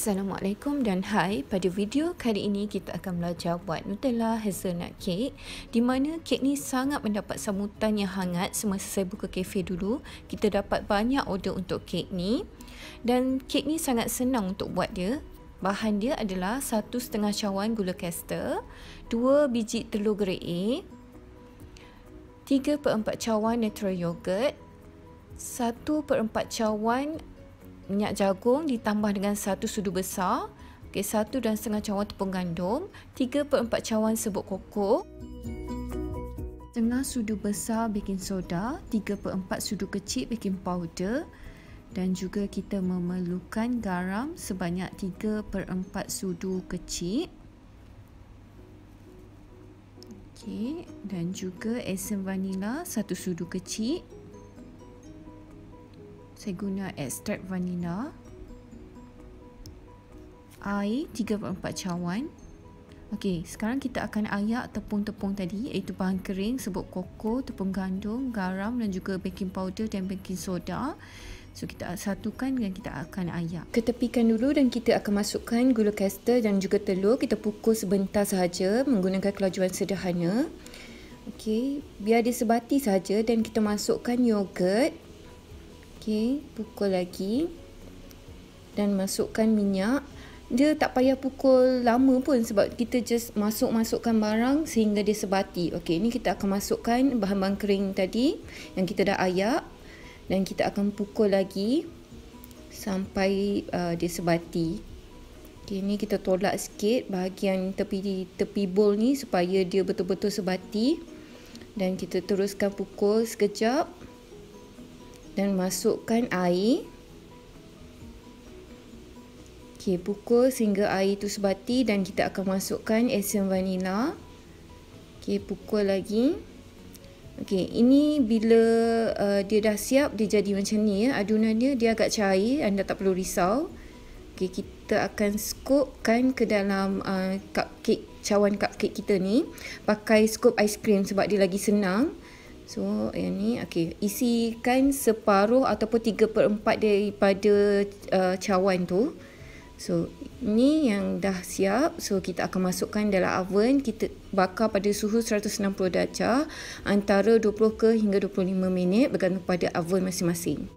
Assalamualaikum dan hai. Pada video kali ini kita akan belajar buat Nutella hazelnut cake, di mana kek ni sangat mendapat sambutan yang hangat semasa saya buka kafe dulu. Kita dapat banyak order untuk kek ni dan kek ni sangat senang untuk buat dia. Bahan dia adalah 1,5 cawan gula caster, 2 biji telur grade A, 3/4 cawan natural yogurt, 1/4 cawan minyak jagung ditambah dengan 1 sudu besar, 1,5 cawan tepung gandum, 3/4 cawan serbuk koko, setengah sudu besar baking soda, 3/4 sudu kecil baking powder, dan juga kita memerlukan garam sebanyak 3/4 sudu kecil. Okey, dan juga esen vanila 1 sudu kecil. Saya guna ekstrak vanila, air 3/4 cawan. Okey, sekarang kita akan ayak tepung-tepung tadi, iaitu bahan kering, serbuk koko, tepung gandum, garam dan juga baking powder dan baking soda. So kita satukan dan kita akan ayak. Ketepikan dulu dan kita akan masukkan gula caster dan juga telur. Kita pukul sebentar sahaja menggunakan kelajuan sederhana. Okey, biar dia sebati sahaja dan kita masukkan yogurt. Okey, pukul lagi dan masukkan minyak. Dia tak payah pukul lama pun sebab kita just masukkan barang sehingga dia sebati. Okey, ni kita akan masukkan bahan-bahan kering tadi yang kita dah ayak dan kita akan pukul lagi sampai dia sebati. Okey, ni kita tolak sikit bahagian tepi bowl ni supaya dia betul-betul sebati dan kita teruskan pukul sekejap. Dan masukkan air. Okey, pukul sehingga air itu sebati dan kita akan masukkan esen vanila. Okey, pukul lagi. Okey, ini bila dia dah siap, dia jadi macam ni ya. Adunan dia agak cair, anda tak perlu risau. Okey, kita akan scoopkan ke dalam cupcake, cawan cupcake kita ni. Pakai scoop aiskrim sebab dia lagi senang. So, yang ni, okey, isikan separuh ataupun 3/4 daripada cawan tu. So, ni yang dah siap. So, kita akan masukkan dalam oven. Kita bakar pada suhu 160 darjah antara 20 ke hingga 25 minit bergantung pada oven masing-masing.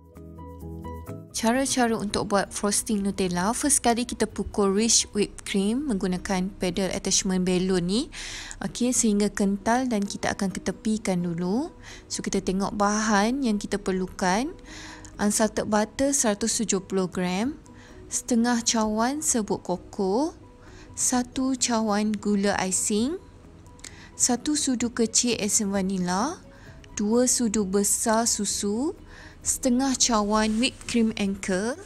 Cara-cara untuk buat frosting Nutella. First kali kita pukul rich whipped cream menggunakan pedal attachment balloon ni. Okey, sehingga kental dan kita akan ketepikan dulu. So kita tengok bahan yang kita perlukan. Unsalted butter 170 gram, setengah cawan serbuk koko, 1 cawan gula icing, 1 sudu kecil esen vanila, 2 sudu besar susu, setengah cawan whipped cream Anchor,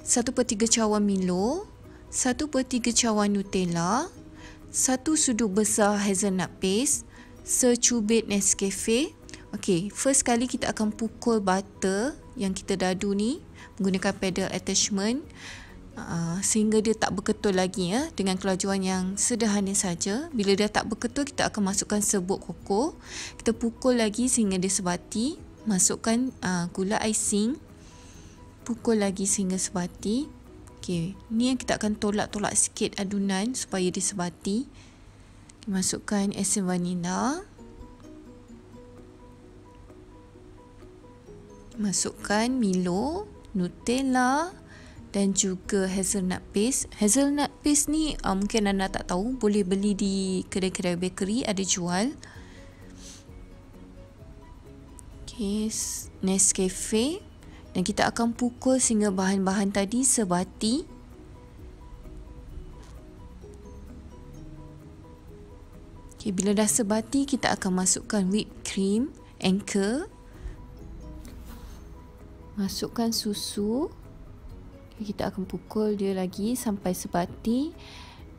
1/3 cawan Milo, 1/3 cawan Nutella, 1 sudu besar hazelnut paste, secubit Nescafe. Okey, first kali kita akan pukul butter yang kita dadu ni menggunakan pedal attachment sehingga dia tak berketul lagi ya, dengan kelajuan yang sederhana saja. Bila dia tak berketul, kita akan masukkan serbuk koko. Kita pukul lagi sehingga dia sebati. Masukkan gula icing, pukul lagi sehingga sebati. Okey, ni yang kita akan tolak-tolak sikit adunan supaya dia sebati. Masukkan esen vanila, masukkan Milo, Nutella dan juga hazelnut paste. Hazelnut paste ni mungkin anda tak tahu, boleh beli di kedai-kedai bakery, ada jual. Nescafe, dan kita akan pukul sehingga bahan-bahan tadi sebati. Okay, bila dah sebati, kita akan masukkan whipped cream Anchor, masukkan susu. Okay, kita akan pukul dia lagi sampai sebati.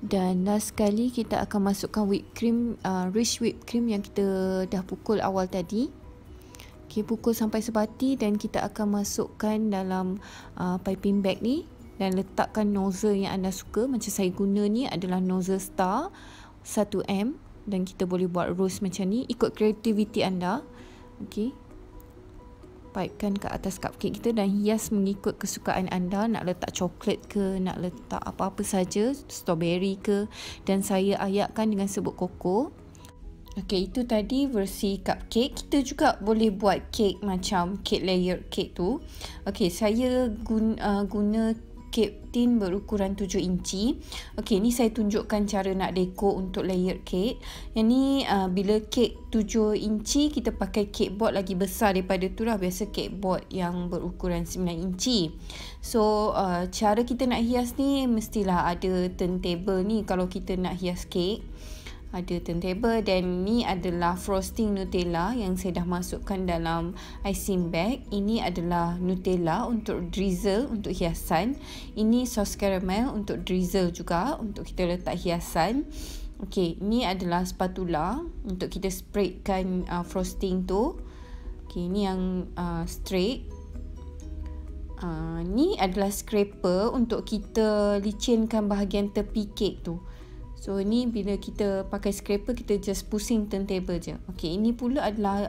Dan last sekali kita akan masukkan whipped cream, rich whipped cream yang kita dah pukul awal tadi. Okay, pukul sampai sebati dan kita akan masukkan dalam piping bag ni dan letakkan nozzle yang anda suka. Macam saya guna ni adalah nozzle star 1M dan kita boleh buat rose macam ni ikut kreativiti anda. Okay. pipekan ke atas cupcake kita dan hias mengikut kesukaan anda. Nak letak coklat ke, nak letak apa-apa saja, strawberry ke, dan saya ayakkan dengan serbuk koko. Okey, itu tadi versi cupcake. Kita juga boleh buat kek macam kek layer cake tu. Okey, saya guna kek tin berukuran 7 inci. Okey, ni saya tunjukkan cara nak dekor untuk layer cake. Yang ni bila kek 7 inci kita pakai cake board lagi besar daripada tu lah. Biasa cake board yang berukuran 9 inci. So cara kita nak hias ni mestilah ada turntable ni kalau kita nak hias kek. Ada turntable dan ni adalah frosting Nutella yang saya dah masukkan dalam icing bag. Ini adalah Nutella untuk drizzle, untuk hiasan. Ini sos caramel untuk drizzle juga, untuk kita letak hiasan. Okey, ni adalah spatula untuk kita spraykan frosting tu. Okey, ni yang straight. Ni adalah scraper untuk kita licinkan bahagian tepi kek tu. So ni bila kita pakai scraper, kita just pusing turntable je. Okey, ini pula adalah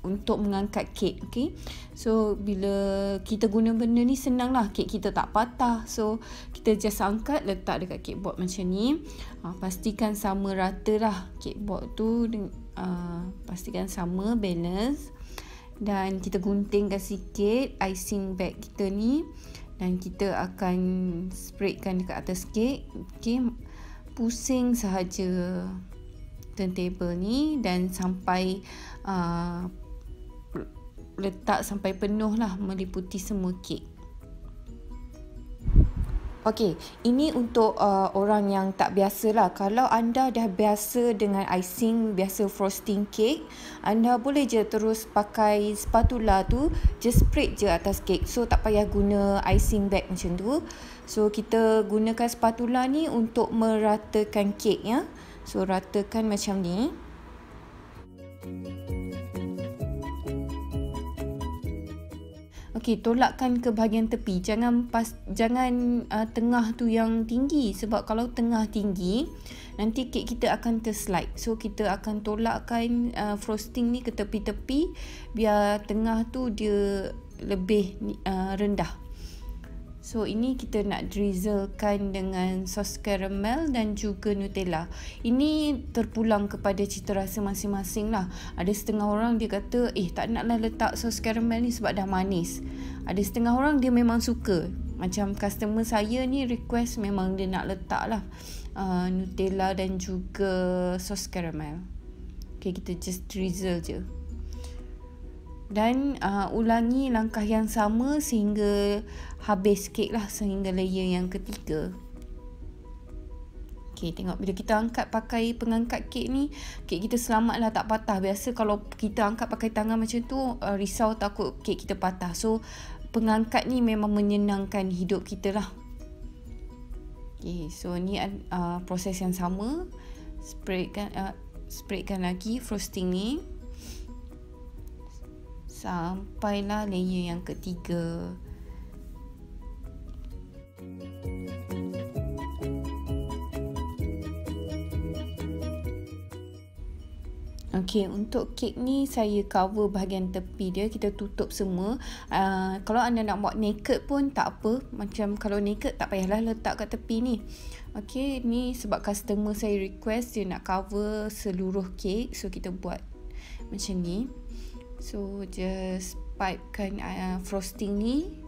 untuk mengangkat kek. Okey, so bila kita guna benda ni senang lah, kek kita tak patah. So kita just angkat, letak dekat kek board macam ni. Pastikan sama rata lah kek board tu, pastikan sama, balance. Dan kita guntingkan sikit icing bag kita ni dan kita akan spraykan dekat atas kek. Okey, pusing sahaja turntable ni dan sampai letak sampai penuh lah, meliputi semua kek. Okey, ini untuk orang yang tak biasa lah. Kalau anda dah biasa dengan icing, biasa frosting kek, anda boleh je terus pakai spatula tu, just spray je atas kek. So tak payah guna icing bag macam tu. So kita gunakan spatula ni untuk meratakan kek ya. So ratakan macam ni. Okey, tolakkan ke bahagian tepi. Jangan tengah tu yang tinggi, sebab kalau tengah tinggi nanti kek kita akan terslide. So kita akan tolakkan frosting ni ke tepi-tepi biar tengah tu dia lebih rendah. So ini kita nak drizzlekan dengan sos caramel dan juga Nutella. Ini terpulang kepada cita rasa masing-masing lah. Ada setengah orang dia kata tak naklah letak sos caramel ni sebab dah manis. Ada setengah orang dia memang suka. Macam customer saya ni request memang dia nak letak lah Nutella dan juga sos caramel. Okay, kita just drizzle je. Dan ulangi langkah yang sama sehingga habis kek lah, sehingga layer yang ketiga. Okay, tengok bila kita angkat pakai pengangkat kek ni, kek kita selamat lah, tak patah. Biasa kalau kita angkat pakai tangan macam tu, risau takut kek kita patah. So pengangkat ni memang menyenangkan hidup kita lah. Okay, so ni proses yang sama. Spraykan lagi frosting ni sampailah layer yang ketiga. Okey, untuk kek ni saya cover bahagian tepi dia, kita tutup semua. Kalau anda nak buat naked pun tak apa. Macam kalau naked tak payahlah letak kat tepi ni. Okey, ni sebab customer saya request dia nak cover seluruh kek. So kita buat macam ni. So just pipekan frosting ni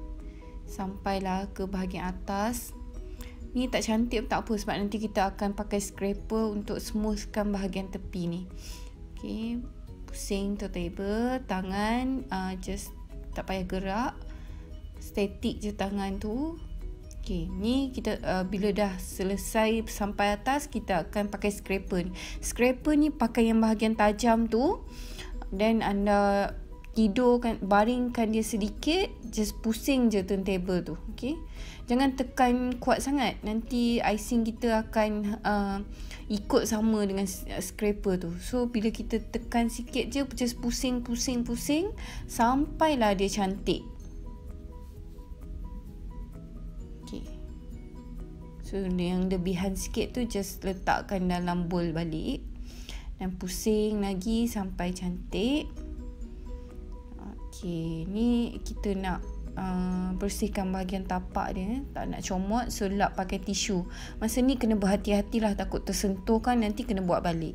sampailah ke bahagian atas. Ni tak cantik tak apa sebab nanti kita akan pakai scraper untuk smoothkan bahagian tepi ni. Okay, pusing turntable, tangan just tak payah gerak, static je tangan tu. Okay, ni kita bila dah selesai sampai atas, kita akan pakai scraper ni. Scraper ni pakai yang bahagian tajam tu. Dan anda tidurkan, baringkan dia sedikit, just pusing je turntable tu. Okay, jangan tekan kuat sangat, nanti icing kita akan ikut sama dengan scraper tu. So bila kita tekan sikit je, just pusing sampailah dia cantik. Okay, so yang lebihan sikit tu just letakkan dalam bowl balik dan pusing lagi sampai cantik. Okey, ni kita nak bersihkan bahagian tapak dia, tak nak comot, so lap pakai tisu. Masa ni kena berhati-hatilah, takut tersentuh kan, nanti kena buat balik.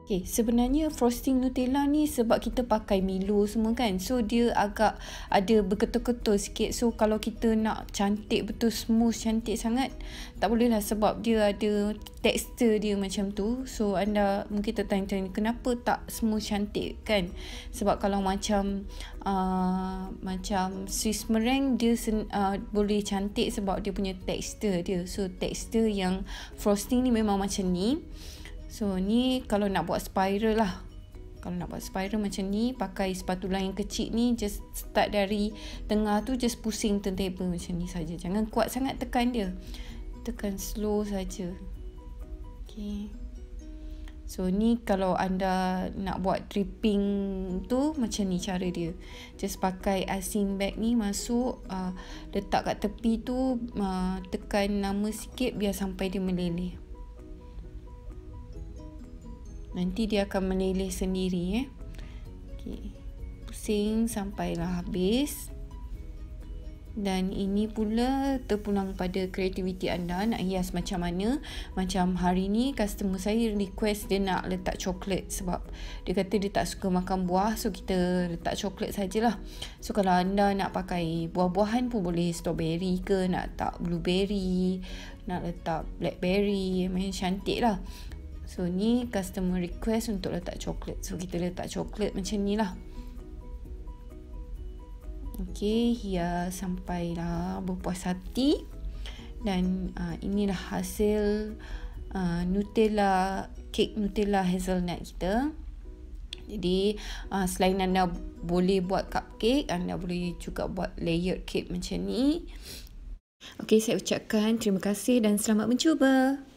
Okay, sebenarnya frosting Nutella ni sebab kita pakai Milo semua kan, so dia agak ada berketul-ketul sikit. So kalau kita nak cantik betul, smooth, cantik sangat, tak boleh lah sebab dia ada tekstur dia macam tu. So anda mungkin tertanya-tanya kenapa tak smooth cantik kan, sebab kalau macam Swiss meringue dia boleh cantik sebab dia punya tekstur dia. So tekstur yang frosting ni memang macam ni. So ni kalau nak buat spiral lah. Kalau nak buat spiral macam ni, pakai spatula yang kecil ni, just start dari tengah tu, just pusing turntable macam ni saja. Jangan kuat sangat tekan dia. Tekan slow saja. Okay. So ni kalau anda nak buat dripping tu, macam ni cara dia. Just pakai icing bag ni, masuk, letak kat tepi tu, tekan nama sikit biar sampai dia meleleh. Nanti dia akan meleleh sendiri. Okay. Pusing sampailah habis. Dan ini pula terpulang pada kreativiti anda, nak hias macam mana. Macam hari ni customer saya request dia nak letak coklat, sebab dia kata dia tak suka makan buah, so kita letak coklat sajalah. So kalau anda nak pakai buah-buahan pun boleh, strawberry ke, nak letak blueberry, nak letak blackberry, macam cantik lah. So ni customer request untuk letak coklat, so kita letak coklat macam ni lah. Okey, hias sampailah berpuas hati. Dan inilah hasil Nutella, kek Nutella hazelnut kita. Jadi selain anda boleh buat cupcake, anda boleh juga buat layered cake macam ni. Okey, saya ucapkan terima kasih dan selamat mencuba.